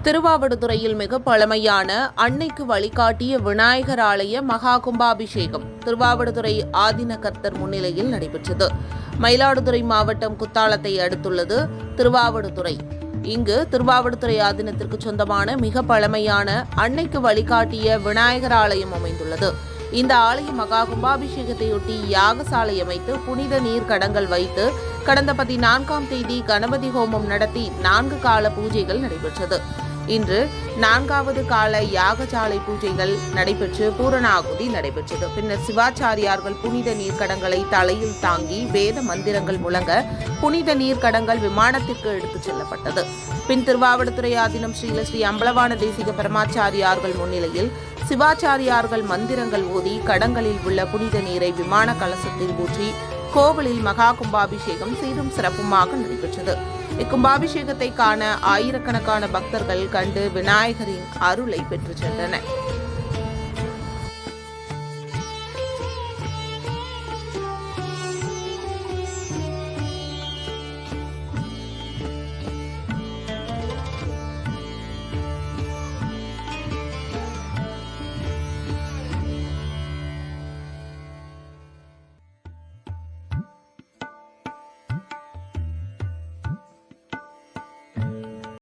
திருவாவடுதுறையில் மிக பழமையான அன்னைக்கு வழிகாட்டிய விநாயகர் ஆலய மகா கும்பாபிஷேகம் திருவாவடுதுறை ஆதினகர்த்தர் முன்னிலையில் நடைபெற்றது. மயிலாடுதுறை மாவட்டம் குத்தாலத்தை அடுத்துள்ளது திருவாவடுதுறை. இங்கு திருவாவடுதுறை ஆதீனத்திற்கு சொந்தமான மிக பழமையான அன்னைக்கு வழிகாட்டிய விநாயகர் ஆலயம் அமைந்துள்ளது. இந்த ஆலய மகா கும்பாபிஷேகத்தையொட்டி யாகசாலை அமைத்து புனித நீர் கடங்கள் வைத்து கடந்த 14ஆம் தேதி கணபதி ஹோமம் நடத்தி 4 கால பூஜைகள் நடைபெற்றது. இன்று 4வது கால யாகசாலை பூஜைகள் நடைபெற்று பூரணாகுதி நடைபெற்றது. பின்னர் சிவாச்சாரியார்கள் புனித நீர்க்கடங்களை தலையில் தாங்கி வேத மந்திரங்கள் முழங்க புனித நீர்க்கடங்கள் விமானத்திற்கு எடுத்துச் செல்லப்பட்டது. பின் திருவாவடுதுறை ஆதீனம் ஸ்ரீ அம்பலவான தேசிக பரமாச்சாரியார்கள் முன்னிலையில் சிவாச்சாரியார்கள் மந்திரங்கள் ஓதி கடங்களில் உள்ள புனித நீரை விமான கலசத்தில் ஊற்றி கோவிலில் மகா கும்பாபிஷேகம் சீரும் சிறப்புமாக நடைபெற்றது. இக்கும்பாபிஷேகத்தை காண ஆயிரக்கணக்கான பக்தர்கள் கண்டு விநாயகரின் அருளை பெற்று சென்றனர்.